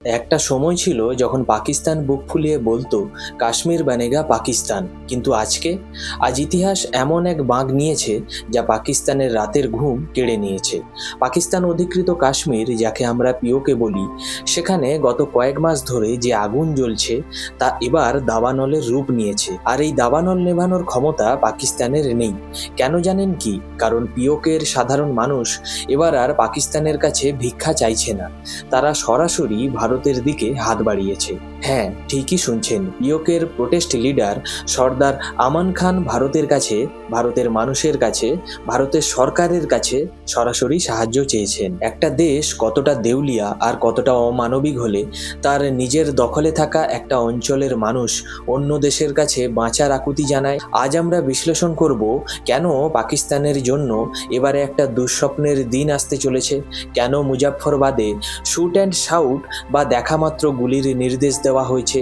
একটা সময় ছিল যখন পাকিস্তান বুক ফুলিয়ে বলতো কাশ্মীর বানেগা পাকিস্তান, কিন্তু আজ ইতিহাস এমন এক বাঁক নিয়েছে যা পাকিস্তানের রাতের ঘুম কেড়ে নিয়েছে। পাকিস্তান অধিকৃত কাশ্মীর, যাকে আমরা পিওকে বলি, সেখানে গত কয়েক মাস ধরে যে আগুন জ্বলছে তা এবার দাবানলের রূপ নিয়েছে। আর এই দাবানল নেভানোর ক্ষমতা পাকিস্তানের নেই। কেন জানেন কি? কারণ পিওকের সাধারণ মানুষ এবার আর পাকিস্তানের কাছে ভিক্ষা চাইছে না, তারা সরাসরি ভারতের দিকে হাত বাড়িয়েছে। হ্যাঁ, ঠিকই শুনছেন, পিওকের প্রোটেস্ট লিডার সর্দার আমান খান ভারতের কাছে, ভারতের মানুষের কাছে, ভারতের সরকারের কাছে সরাসরি সাহায্য চেয়েছেন। একটা দেশ কতটা দেউলিয়া আর কতটা অমানবিক হলে তার নিজের দখলে থাকা একটা অঞ্চলের মানুষ অন্য দেশের কাছে বাঁচার আকুতি জানায়। আজ আমরা বিশ্লেষণ করব কেন পাকিস্তানের জন্য এবারে একটা দুঃস্বপ্নের দিন আসতে চলেছে, কেন মুজাফফরবাদে শুট অ্যান্ড শাউট বা দেখামাত্র গুলির নির্দেশ দেওয়া হয়েছে,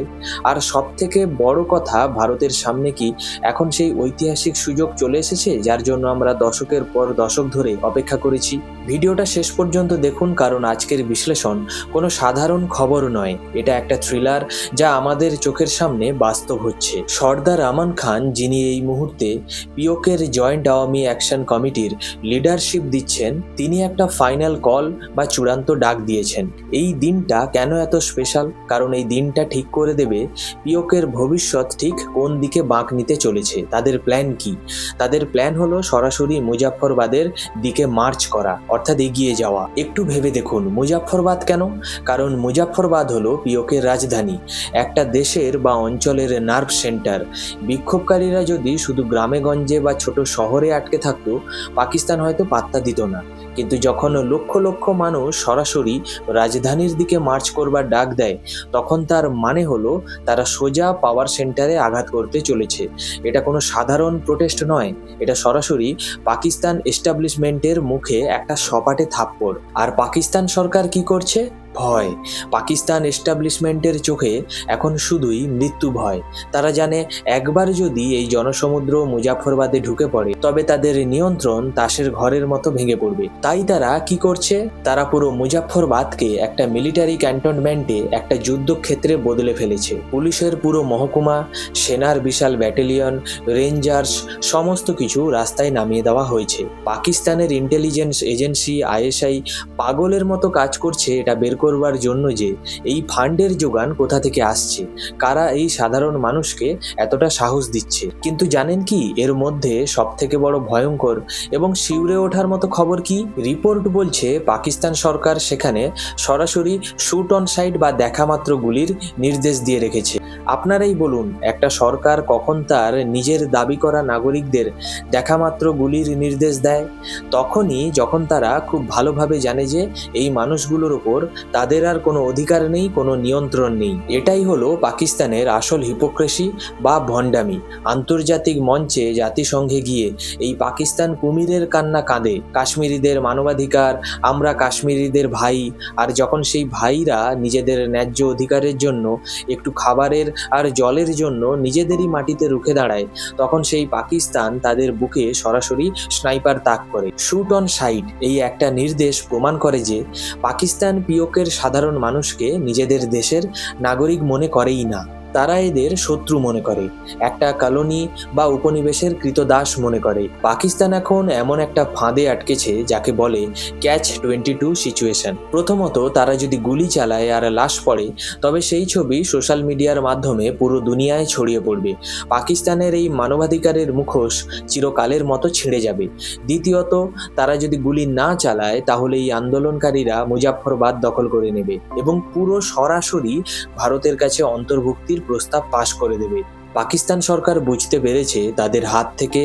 আর সবথেকে বড় কথা, ভারতের সামনে কি এখন সেই ঐতিহাসিক সুযোগ চলে এসেছে যার জন্য আমরা দশকের পর দশক ধরে অপেক্ষা করেছি। ভিডিওটা শেষ পর্যন্ত দেখুন, কারণ আজকের বিশ্লেষণ কোনো সাধারণ খবর নয়, এটা একটা থ্রিলার যা আমাদের চোখের সামনে বাস্তব হচ্ছে। সর্দার আমান খান, যিনি এই মুহূর্তে পিওকের জয়েন্ট আওয়ামী অ্যাকশন কমিটির লিডারশিপ দিচ্ছেন, তিনি একটা ফাইনাল কল বা চূড়ান্ত ডাক দিয়েছেন। এই দিনটা কেন এত স্পেশাল? কারণ এই দিনটা ঠিক করে দেবে পিওকের ভবিষ্যৎ ঠিক কোন দিকে বাঁক নিতে চলেছে। তাদের প্ল্যান কি? তাদের প্ল্যান হলো সরাসরি মুজাফফরবাদের দিকে মার্চ করা, অর্থাৎ এগিয়ে যাওয়া। একটু ভেবে দেখুন, মুজাফফরবাদ কেন? কারণ মুজাফফরবাদ হলো পিওকের রাজধানী, একটা দেশের বা অঞ্চলের নার্ভ সেন্টার। বিক্ষোভকারীরা যদি শুধু গ্রামে গঞ্জে বা ছোট শহরে আটকে থাকতো, পাকিস্তান হয়তো পাত্তা দিত না। কিন্তু যখন লক্ষ লক্ষ মানুষ সরাসরি রাজধানীর দিকে মার্চ করবার ডাক দেয়, তখন তার মানে হলো তারা সোজা পাওয়ার সেন্টারে আঘাত করতে চলেছে। এটা কোনো সাধারণ প্রোটেস্ট নয়, এটা সরাসরি পাকিস্তান এস্টাবলিশমেন্টের মুখে একটা সপাটে থাপ্পড়। আর পাকিস্তান সরকার কি করছে? ভয়। পাকিস্তান এস্টাবলিশমেন্টের চোখে এখন শুধুই মৃত্যু ভয়। তারা জানে একবার যদি এই জনসমুদ্র মুজাফফরবাদে ঢুকে পড়ে, তবে তাদের নিয়ন্ত্রণ তাসের ঘরের মতো ভেঙে পড়বে। তাই তারা কি করছে? তারা পুরো মুজাফফরবাদকে একটা মিলিটারি ক্যান্টনমেন্টে, একটা যুদ্ধক্ষেত্রে বদলে ফেলেছে। পুলিশের পুরো মহকুমা, সেনার বিশাল ব্যাটালিয়ন, রেঞ্জার্স, সমস্ত কিছু রাস্তায় নামিয়ে দেওয়া হয়েছে। পাকিস্তানের ইন্টেলিজেন্স এজেন্সি আইএসআই পাগলের মতো কাজ করছে এটা বের করবার জন্য যে এই ফান্ডের যোগান কোথা থেকে আসছে, কারা এই সাধারণ মানুষকে এতটা সাহস দিচ্ছে। কিন্তু জানেন কি এর মধ্যে সবথেকে বড় ভয়ঙ্কর এবং শিউরে ওঠার মতো খবর কি? রিপোর্ট বলছে পাকিস্তান সরকার সেখানে সরাসরি শুট অন সাইট বা দেখামাত্র গুলির নির্দেশ দিয়ে রেখেছে। আপনারাই বলুন, একটা সরকার কখন তার নিজের দাবি করা নাগরিকদের দেখামাত্র গুলির নির্দেশ দেয়? তখনই যখন তারা খুব ভালোভাবে জানে যে এই মানুষগুলোর ওপর তাদের আর কোনো অধিকার নেই, কোনো নিয়ন্ত্রণ নেই। এটাই হলো পাকিস্তানের আসল হিপোক্রেসি বা ভণ্ডামি। আন্তর্জাতিক মঞ্চে জাতিসংঘে গিয়ে এই পাকিস্তান কুমিরের কান্না কাঁদে, কাশ্মীরিদের মানবাধিকার, আমরা কাশ্মীরিদের ভাই। আর যখন সেই ভাইরা নিজেদের ন্যায্য অধিকারের জন্য, একটু খাবারের আর জলের জন্য নিজেদেরই মাটিতে রুখে দাঁড়ায়, তখন সেই পাকিস্তান তাদের বুকে সরাসরি স্নাইপার তাক করে। শুট অন সাইট এই একটা নির্দেশ প্রমাণ করে যে পাকিস্তান পিওকের সাধারণ মানুষকে নিজেদের দেশের নাগরিক মনে করেই না, তারা এদের শত্রু মনে করে, একটা কলোনি বা উপনিবেশের কৃতদাস মনে করে। পাকিস্তান এখন এমন একটা ফাঁদে আটকেছে যাকে বলে ক্যাচ 22 সিচুয়েশন। প্রথমত, তারা যদি গুলি চালায় আর লাশ পড়ে, তবে সেই ছবি সোশ্যাল মিডিয়ার মাধ্যমে পুরো দুনিয়ায় ছড়িয়ে পড়বে। পাকিস্তানের এই মানবাধিকারের মুখোশ চিরকালের মতো ছিঁড়ে যাবে। দ্বিতীয়ত, তারা যদি গুলি না চালায়, তাহলে এই আন্দোলনকারীরা মুজাফফরবাদ দখল করে নেবে এবং পুরো সরাসরি ভারতের কাছে অন্তর্ভুক্তির প্রস্তাব পাশ করে দেবে। পাকিস্তান সরকার বুঝতে পেরেছে তাদের হাত থেকে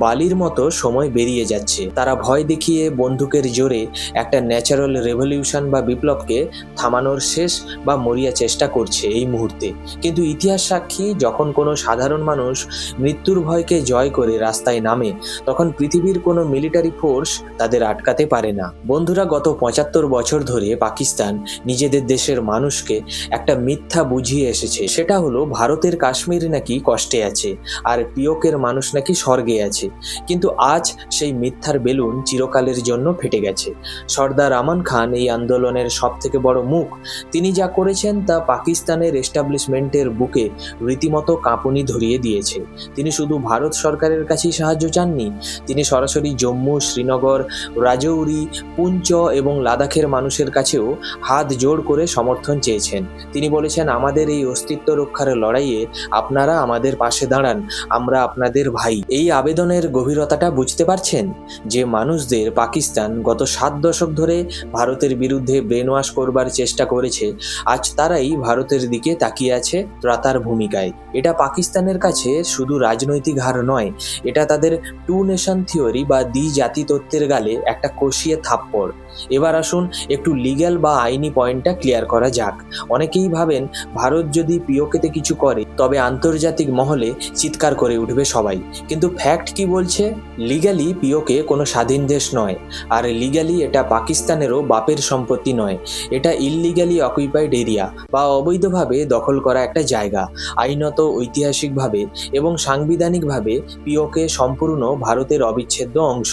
বালির মতো সময় বেরিয়ে যাচ্ছে। তারা ভয় দেখিয়ে বন্দুকের জোরে একটা ন্যাচারাল রেভলিউশন বা বিপ্লবকে থামানোর শেষ বা মরিয়া চেষ্টা করছে এই মুহূর্তে। কিন্তু ইতিহাস সাক্ষী, যখন কোনো সাধারণ মানুষ মৃত্যুর ভয়কে জয় করে রাস্তায় নামে, তখন পৃথিবীর কোনো মিলিটারি ফোর্স তাদের আটকাতে পারে না। বন্ধুরা, গত 75 বছর ধরে পাকিস্তান নিজেদের দেশের মানুষকে একটা মিথ্যা বুঝিয়ে এসেছে। সেটা হলো ভারতের কাশ্মীর নাকি কষ্টে আছে আর পিওকের মানুষ নাকি স্বর্গে আছে। কিন্তু আজ সেই মিথ্যার বেলুন চিরকালের জন্য ফেটে গেছে। সর্দার আমান খান এই আন্দোলনের সবথেকে বড় মুখ। তিনি যা করেছেন তা পাকিস্তানের এস্টাবলিশমেন্টের বুকে রীতিমতো কাঁপুনি ধরিয়ে দিয়েছে। তিনি শুধু ভারত সরকারের কাছেই সাহায্য চাননি, তিনি সরাসরি জম্মু, শ্রীনগর, রাজৌরি, পুঞ্চ এবং লাদাখের মানুষের কাছেও হাত জোড় করে সমর্থন চেয়েছেন। তিনি বলেছেন, আমাদের এই অস্তিত্ব রক্ষার লড়াইয়ে আপনারা আমাদের পাশে দাঁড়ান, আমরা আপনাদের ভাই। এই আবেদনের গভীরতাটা বুঝতে পারছেন? যে মানুষদের পাকিস্তান গত 7 দশক ধরে ভারতের বিরুদ্ধে ব্রেন ওয়াশ করবার চেষ্টা করেছে, আজ তারাই ভারতের দিকে তাকিয়ে আছে ত্রাতার ভূমিকায়। এটা পাকিস্তানের কাছে শুধু রাজনৈতিক হার নয়, এটা তাদের টু নেশন থিওরি বা দ্বিজাতি তত্ত্বের গালে একটা কষিয়ে থাপ্পড়। এবার আসুন একটু লিগ্যাল বা আইনি পয়েন্টটা ক্লিয়ার করা যাক। অনেকেই ভাবেন ভারত যদি পিওকেতে কিছু করে তবে আন্তর্জাতিক মহলে চিৎকার করে উঠবে সবাই, কিন্তু ফ্যাক্ট কি বলছে? লিগ্যালি পিওকে কোনো স্বাধীন দেশ নয়, আর লিগ্যালি এটা পাকিস্তানেরও বাপের সম্পত্তি নয়। এটা ইললিগ্যালি অকুপাইড এরিয়া বা অবৈধভাবে দখল করা একটা জায়গা। আইনত, ঐতিহাসিকভাবে এবং সাংবিধানিকভাবে পিওকে সম্পূর্ণ ভারতের অবিচ্ছেদ্য অংশ।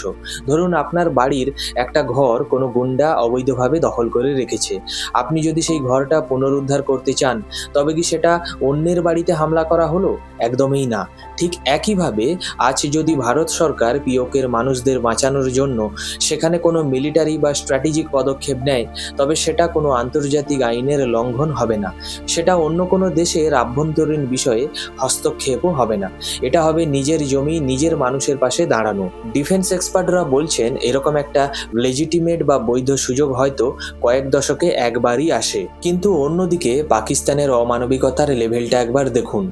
ধরুন আপনার বাড়ির একটা ঘর কোনো গুন্ডা অবৈধভাবে দখল করে রেখেছে। আপনি যদি সেই ঘরটা পুনরুদ্ধার করতে চান, তবে কি সেটা অন্যের বাড়িতে হামলা করা হলো? একদমই না। ঠিক একইভাবে আজ যদি ভারত সরকার পিওকের মানুষদের বাঁচানোর জন্য সেখানে কোনো মিলিটারি বা স্ট্র্যাটেজিক পদক্ষেপ নেয়, তবে সেটা কোনো আন্তর্জাতিক আইনের লঙ্ঘন হবে না, সেটা অন্য কোনো দেশের আভ্যন্তরীণ বিষয়ে হস্তক্ষেপও হবে না। এটা হবে নিজের জমি, নিজের মানুষের পাশে দাঁড়ানো। ডিফেন্স এক্সপার্টরা বলছেন এরকম একটা লেজিটিমেট বা বৈধ সুযোগ হয়তো কয়েক দশকে একবারই আসে। কিন্তু অন্যদিকে পাকিস্তানের অমানবিকতার লেভেলটা একবার দেখুন।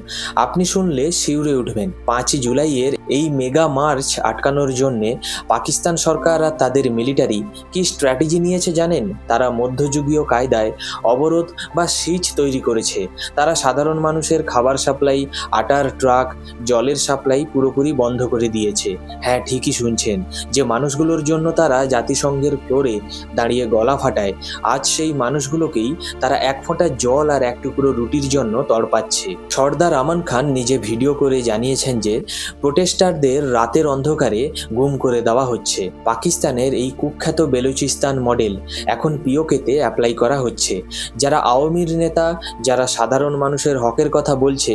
আপনি শুনলে শিউরে উঠবেন। 5 জুলাইয়ের এই মেগা মার্চ আটকানোর জন্যে পাকিস্তান সরকার আর তাদের মিলিটারি কি স্ট্র্যাটেজি নিয়েছে জানেন? তারা মধ্যযুগীয় কায়দায় অবরোধ বা সিজ তৈরি করেছে। তারা সাধারণ মানুষের খাবার সাপ্লাই, আটার ট্রাক, জলের সাপ্লাই পুরোপুরি বন্ধ করে দিয়েছে। হ্যাঁ, ঠিকই শুনছেন, যে মানুষগুলোর জন্য তারা জাতিসংঘের ফ্লোরে দাঁড়িয়ে গলা ফাটায়, আজ সেই মানুষগুলোকেই তারা এক ফোঁটা জল আর এক টুকরো রুটির জন্য তড়পাচ্ছে। সর্দার আমান খান নিজে ভিডিও করে জানিয়েছেন যে প্রোটেস্টারদের রাতের অন্ধকারে গুম করে দেওয়া হচ্ছে। পাকিস্তানের এই কুখ্যাত বেলুচিস্তান মডেল এখন পিওকেতে অ্যাপ্লাই করা হচ্ছে। যারা আওয়ামীর নেতা, যারা সাধারণ মানুষের হকের কথা বলছে,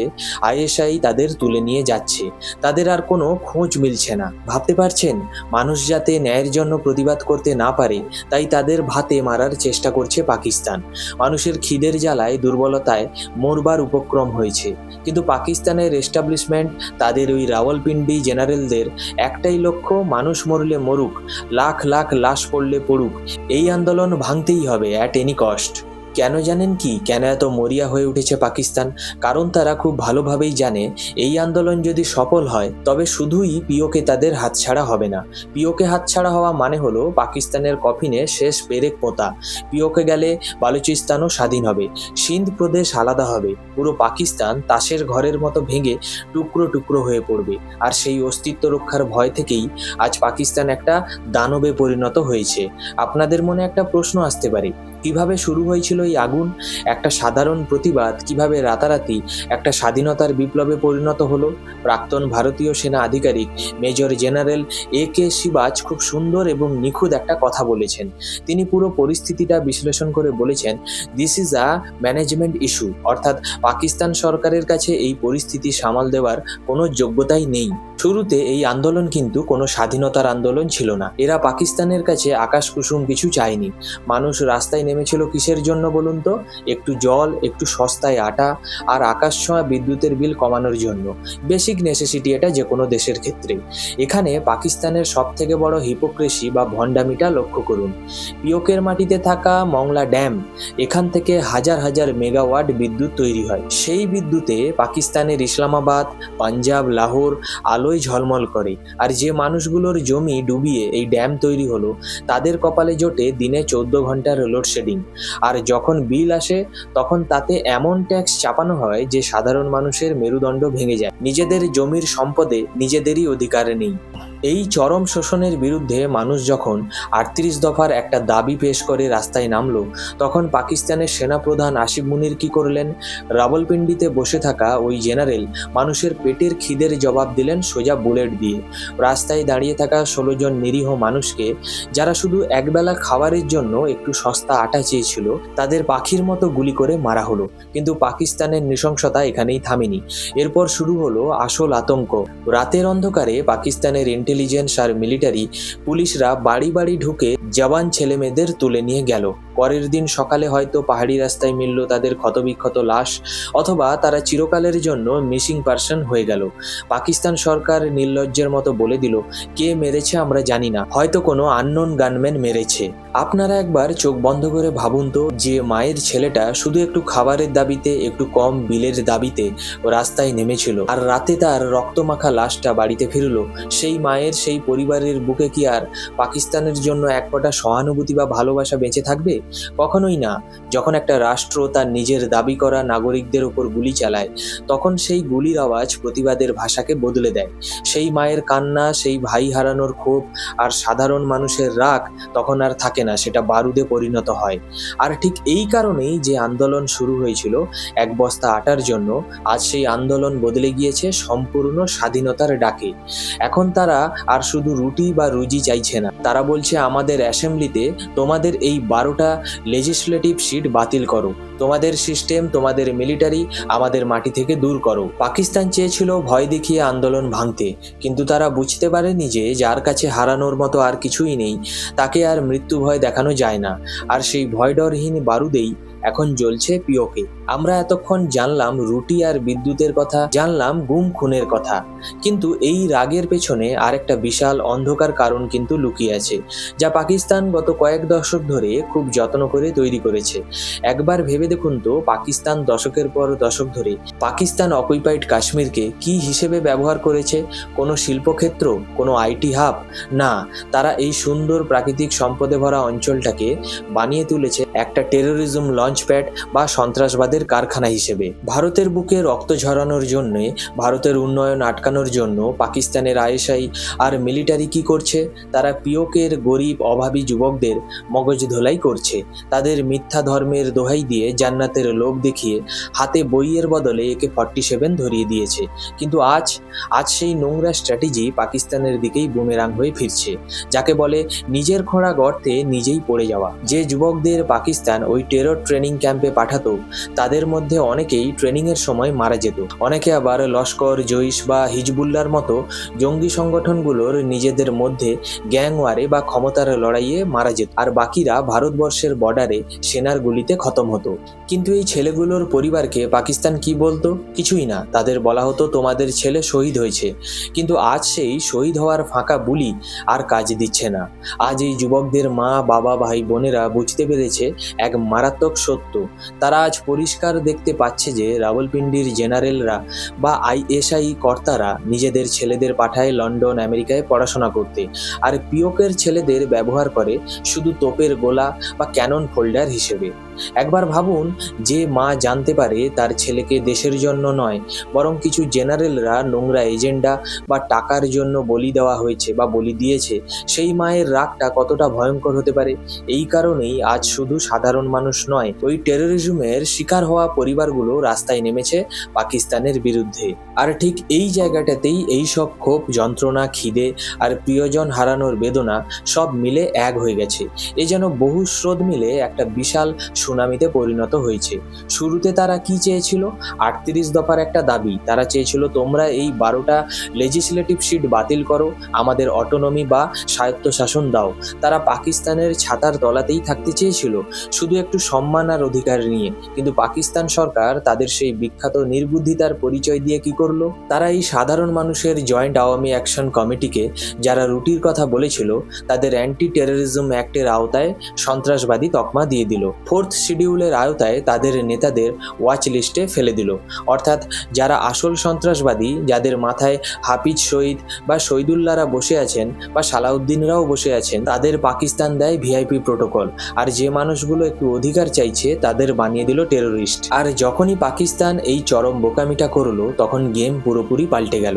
আইএসআই তাদের তুলে নিয়ে যাচ্ছে। তাদের আর কোনো খোঁজ মিলছে না। ভাবতে পারছেন? মানুষ যাতে ন্যায়ের জন্য প্রতিবাদ করতে না পারে, তাই তাদের ভাতে মারার চেষ্টা করছে পাকিস্তান। মানুষের খিদের জ্বালায়, দুর্বলতায় মরবার উপক্রম হয়েছে। কিন্তু পাকিস্তানের এস্টাবলিশমেন্ট, তাদের ওই রাওয়ালপিন্ডি জেনারেলদের একটাই লক্ষ্য, মানুষ মরলে মরুক, লাখ লাখ লাশ পড়লে পড়ুক, এই আন্দোলন ভাঙতেই হবে অ্যাট এনি কস্ট। কেন জানেন কি? কেন এত মরিয়া হয়ে উঠেছে পাকিস্তান? কারণ তারা খুব ভালোভাবেই জানে এই আন্দোলন যদি সফল হয় তবে শুধুই পিওকে তাদের হাতছাড়া হবে না। পিওকে হাতছাড়া হওয়া মানে হলো পাকিস্তানের কফিনে শেষ পেরেক পোঁতা। পিওকে গেলে বালুচিস্তানও স্বাধীন হবে, সিন্ধ প্রদেশ আলাদা হবে, পুরো পাকিস্তান তাসের ঘরের মতো ভেঙে টুকরো টুকরো হয়ে পড়বে। আর সেই অস্তিত্ব রক্ষার ভয় থেকেই আজ পাকিস্তান একটা দানবে পরিণত হয়েছে। আপনাদের মনে একটা প্রশ্ন আসতে পারে, কিভাবে শুরু হয়েছিল এই আগুন? একটা সাধারণ প্রতিবাদ কিভাবে রাতারাতি একটা স্বাধীনতার বিপ্লবে পরিণত হলো? প্রাক্তন ভারতীয় সেনা আধিকারিক মেজর জেনারেল AK সিবাজ খুব সুন্দর এবং নিখুঁত একটা কথা বলেছেন। তিনি পুরো পরিস্থিতিটা বিশ্লেষণ করে বলেছেন, this is a management issue, অর্থাৎ পাকিস্তান সরকারের কাছে এই পরিস্থিতি সামাল দেওয়ার কোনো যোগ্যতাই নেই। শুরুতে এই আন্দোলন কিন্তু কোনো স্বাধীনতার আন্দোলন ছিল না। এরা পাকিস্তানের কাছে আকাশ কুসুম কিছু চায়নি। মানুষ রাস্তায় নেমেছিল কিসের জন্য বলুন তো? একটু জল, একটু সস্তায় আটা আর আকাশ ছোঁয়া বিদ্যুতের বিল কমানোর জন্য। বেসিক নেসেসিটি এটা যে কোনো দেশের ক্ষেত্রে। এখানে পাকিস্তানের সব থেকে বড় হিপোক্রেসি বা ভণ্ডামিটা লক্ষ্য করুন। পিওকের মাটিতে থাকা মংলা ড্যাম, এখান থেকে হাজার হাজার মেগাওয়াট বিদ্যুৎ তৈরি হয়। সেই বিদ্যুতে পাকিস্তানের ইসলামাবাদ, পাঞ্জাব, লাহোর আলোয় ঝলমল করে। আর যে মানুষগুলোর জমি ডুবিয়ে এই ড্যাম তৈরি হলো, তাদের কপালে জোটে দিনে 14 ঘন্টার লোডশেডিং। আর যখন বিল আসে তখন তাতে এমন ট্যাক্স চাপানো হয় যে সাধারণ মানুষের মেরুদণ্ড ভেঙে যায়। নিজেদের জমির সম্পদে নিজেদেরই অধিকার নেই। এই চরম শোষণের বিরুদ্ধে মানুষ যখন ৩৮ দফার একটা দাবি পেশ করে রাস্তায় নামলো, তখন পাকিস্তানের সেনাপ্রধান আসিফ মুনির কি করলেন? রাওয়ালপিন্ডিতে বসে থাকা ওই জেনারেল মানুষের পেটের খিদের জবাব দিলেন সোজা বুলেট দিয়ে। রাস্তায় দাঁড়িয়ে থাকা ১৬ জন নিরীহ মানুষকে, যারা শুধু একবেলা খাবারের জন্য একটু সস্তা আটা চেয়েছিল, তাদের পাখির মতো গুলি করে মারা হলো। কিন্তু পাকিস্তানের নৃশংসতা এখানেই থামেনি। এরপর শুরু হলো আসল আতঙ্ক। রাতের অন্ধকারে পাকিস্তানের ইন্টেলিজেন্স আর মিলিটারি পুলিশরা বাড়ি বাড়ি ঢুকে জওয়ান ছেলেমেয়েদের তুলে নিয়ে গেল। পরের দিন সকালে হয়তো পাহাড়ি রাস্তায় মিলল তাদের ক্ষতবিক্ষত লাশ, অথবা তারা চিরকালের জন্য মিসিং পারসন হয়ে গেল। পাকিস্তান সরকার নির্লজ্জের মতো বলে দিল, কে মেরেছে আমরা জানি না, হয়তো কোনো আননোন গানম্যান মেরেছে। আপনারা একবার চোখ বন্ধ করে ভাবুন তো, যে মায়ের ছেলেটা শুধু একটু খাবারের দাবিতে, একটু কম বিলের দাবিতে রাস্তায় নেমেছিল, আর রাতে তার রক্তমাখা লাশটা বাড়িতে ফিরল, সেই মায়ের, সেই পরিবারের বুকে কি আর পাকিস্তানের জন্য এক ফোঁটা সহানুভূতি বা ভালোবাসা বেঁচে থাকবে? কখনোই না। যখন একটা রাষ্ট্র তার নিজের দাবি করা নাগরিকদের উপর গুলি চালায়, তখন সেই গুলির আওয়াজ প্রতিবাদের ভাষাকে বদলে দেয়। সেই মায়ের কান্না, সেই ভাই হারানোর ক্ষোভ আর সাধারণ মানুষের রাগ তখন আর থাকে না, সেটা বারুদে পরিণত হয়। আর ঠিক এই কারণেই যে আন্দোলন শুরু হয়েছিল এক বস্তা আটার জন্য, আজ সেই আন্দোলন বদলে গিয়েছে সম্পূর্ণ স্বাধীনতার ডাকে। এখন তারা আর শুধু রুটি বা রুজি চাইছে না, তারা বলছে আমাদের অ্যাসেম্বলিতে তোমাদের এই 12টা লেজিসলেটিভ সিট বাতিল করো, তোমাদের সিস্টেম, তোমাদের মিলিটারি আমাদের মাটি থেকে দূর করো। পাকিস্তান চেয়েছিল ভয় দেখিয়ে আন্দোলন ভাঙতে, কিন্তু তারা বুঝতে পারেনি যে যার কাছে হারানোর মতো আর কিছুই নেই, তাকে আর মৃত্যু ভয় দেখানো যায় না। আর সেই ভয়ডরহীন বারুদেই এখন জ্বলছে পিওকে। আমরা এতক্ষণ জানলাম রুটি আর বিদ্যুতের কথা, জানলাম গুম খুনের কথা, কিন্তু এই রাগের পেছনে আরেকটা বিশাল অন্ধকার কারণ কিন্তু লুকিয়ে আছে, যা পাকিস্তান গত কয়েক দশক ধরে খুব যত্ন করে তৈরি করেছে। একবার ভেবে দেখুন তো, পাকিস্তান দশকের পর দশক ধরে পাকিস্তান অকুপাইড কাশ্মীরকে কি হিসেবে ব্যবহার করেছে? কোনো শিল্পক্ষেত্র, কোনো আইটি হাব? না, তারা এই সুন্দর প্রাকৃতিক সম্পদে ভরা অঞ্চলটাকে বানিয়ে তুলেছে একটা টেরোরিজম লঞ্চপ্যাড বা সন্ত্রাসবাদের কারখানা হিসেবে। ভারতের বুকে রক্ত ঝরানোর জন্যে, ভারতের উন্নয়ন আটকানোর জন্য পাকিস্তানের আইএসআই আর মিলিটারি কি করছে? তারা পিওকের গরিব অভাবী যুবকদের মগজ ধোলাই করছে। তাদের মিথ্যা ধর্মের দোহাই দিয়ে জান্নাতের লোভ দেখিয়ে হাতে বইয়ের বদলে AK-47 ধরিয়ে দিয়েছে। কিন্তু আজ সেই নোংরা স্ট্র্যাটেজি পাকিস্তানের দিকেই বুমেরাং হয়ে ফিরছে, যাকে বলে নিজের খোঁড়া গর্তে নিজেই পড়ে যাওয়া। যে যুবকদের পাকিস্তান ওই টেরর ট্রেনিং ক্যাম্পে পাঠাতো, তাদের মধ্যে অনেকেই ট্রেনিংয়ের সময় মারা যেত। অনেকে আবার লস্কর, জৈশ বা হিজবুল্লার মতো জঙ্গি সংগঠনগুলোর নিজেদের মধ্যে গ্যাং ওয়ারে বা ক্ষমতার লড়াইয়ে মারা যেত, আর বাকিরা ভারতবর্ষের বর্ডারে সেনার গুলিতে খতম হতো। কিন্তু এই ছেলেগুলোর পরিবারকে পাকিস্তান কি বলতো? কিছুই না। তাদের বলা হতো তোমাদের ছেলে শহীদ হয়েছে। কিন্তু আজ সেই শহীদ হওয়ার ফাঁকা বুলি আর কাজ দিচ্ছে না। আজ এই যুবকদের মা, বাবা, ভাই বোনেরা বুঝতে পেরেছে এক মারাত্মক সত্য। তারা আজ পরিষ্কার দেখতে পাচ্ছে যে রাওয়ালপিন্ডির জেনারেলরা বা আইএসআই কর্তারা নিজেদের ছেলেদের পাঠায় লন্ডন, আমেরিকায় পড়াশোনা করতে, আর পিওকের ছেলেদের ব্যবহার করে শুধু তোপের গোলা বা ক্যানন ফোল্ডার হিসেবে। একবার ভাবুন, যে মা জানতে পারে তার ছেলেকে দেশের জন্য নয়, বরং কিছু জেনারেলরা নোংরা এজেন্ডা বা টাকার জন্য বলি দেওয়া হয়েছে বা বলি দিয়েছে, সেই মায়ের রাগটা কতটা ভয়ঙ্কর হতে পারে। এই কারণেই আজ শুধু সাধারণ মানুষ নয়, ওই টেরোরিজমের শিকার হওয়া পরিবারগুলো রাস্তায় নেমেছে পাকিস্তানের বিরুদ্ধে। আর ঠিক এই জায়গাটাতেই এই সব ক্ষোভ, যন্ত্রণা, খিদে আর প্রিয়জন হারানোর বেদনা সব মিলে এক হয়ে গেছে। এ যেন বহু স্রোত মিলে একটা বিশাল সুনামিতে পরিণত হয়েছে। শুরুতে তারা কি চেয়েছিল? ৩৮ দফার একটা দাবি। তারা চেয়েছিল তোমরা এই 12টা লেজিসলেটিভ সিট বাতিল করো, আমাদের অটোনমি বা স্বায়ত্তশাসন দাও। তারা পাকিস্তানের ছাতার তলাতেই থাকতে চেয়েছিল, শুধু একটু সম্মান আর অধিকার নিয়ে। কিন্তু পাকিস্তান সরকার তাদের সেই বিখ্যাত নির্বুদ্ধিতার পরিচয় দিয়ে কি করলো? তারা এই সাধারণ মানুষের জয়েন্ট আওয়ামী অ্যাকশন কমিটিকে, যারা রুটির কথা বলেছিল, তাদের অ্যান্টি টেরোরিজম অ্যাক্টের আওতায় সন্ত্রাসবাদী তকমা দিয়ে দিল। 4th শিডিউলের আওতায় তাদের নেতাদের ওয়াচ লিস্টে ফেলে দিল। অর্থাৎ যারা আসল সন্ত্রাসবাদী, যাদের মাথায় হাফিজ শহীদ বা শহীদুল্লাহরা বসে আছেন বা সালাউদ্দিনরাও বসে আছেন, তাদের পাকিস্তান দেয় ভিআইপি প্রোটোকল। আর যে মানুষগুলো একটু অধিকার চাইছে, চাইছে তাদের বানিয়ে দিল টেরোরিস্ট। আর যখনই পাকিস্তান এই চরম বোকামিটা করলো তখন গেম পুরোপুরি পাল্টে গেল।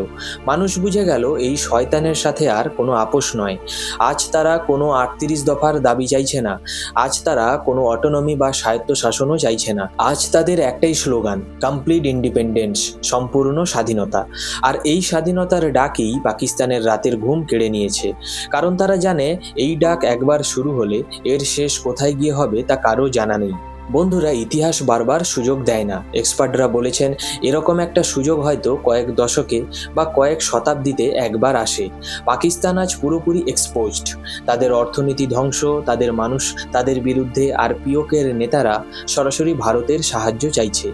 মানুষ বুঝে গেল এই শয়তানের সাথে আর কোনো আপোষ নয়। আজ তারা কোনো 38 দফার দাবি চাইছে না, আজ তারা কোনো অটোনমি বা স্বায়ত্তশাসনও চাইছে না। আজ তাদের একটাই স্লোগান, কমপ্লিট ইন্ডিপেন্ডেন্স, সম্পূর্ণ স্বাধীনতা। আর এই স্বাধীনতার ডাকই পাকিস্তানের রাতের ঘুম কেড়ে নিয়েছে। কারণ তারা জানে এই ডাক একবার শুরু হলে এর শেষ কোথায় গিয়ে হবে তা কারো জানা নেই। বন্ধুরা, ইতিহাস বারবার সুযোগ দেয় না। এক্সপার্টরা বলেছেন এরকম একটা সুযোগ হয়তো কয়েক দশকে বা কয়েক শতাব্দীতে একবার আসে। পাকিস্তান আজ পুরোপুরি এক্সপোজড। তাদের অর্থনীতি ধ্বংস, তাদের মানুষ তাদের বিরুদ্ধে, আর পিওকের নেতারা সরাসরি ভারতের সাহায্য চাইছে।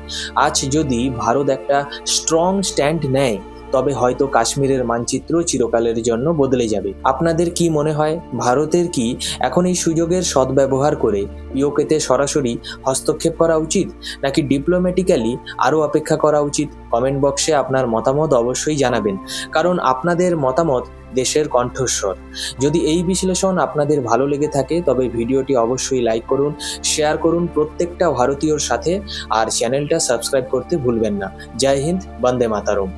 আজ যদি ভারত একটা স্ট্রং স্ট্যান্ড নেয় তবে হয়তো কাশ্মীরের মানচিত্র চিরকালের জন্য বদলে যাবে। আপনাদের কি মনে হয়, ভারতের কি এখন এই সুযোগের সদ্ব্যবহার করে পিওকেতে সরাসরি হস্তক্ষেপ করা উচিত, নাকি ডিপ্লোম্যাটিক্যালি আরও অপেক্ষা করা উচিত? কমেন্ট বক্সে আপনার মতামত অবশ্যই জানাবেন, কারণ আপনাদের মতামত দেশের কণ্ঠস্বর। যদি এই বিশ্লেষণ আপনাদের ভালো লেগে থাকে তবে ভিডিওটি অবশ্যই লাইক করুন, শেয়ার করুন প্রত্যেকটা ভারতীয়র সাথে, আর চ্যানেলটা সাবস্ক্রাইব করতে ভুলবেন না। জয় হিন্দ, বন্দে মাতরম।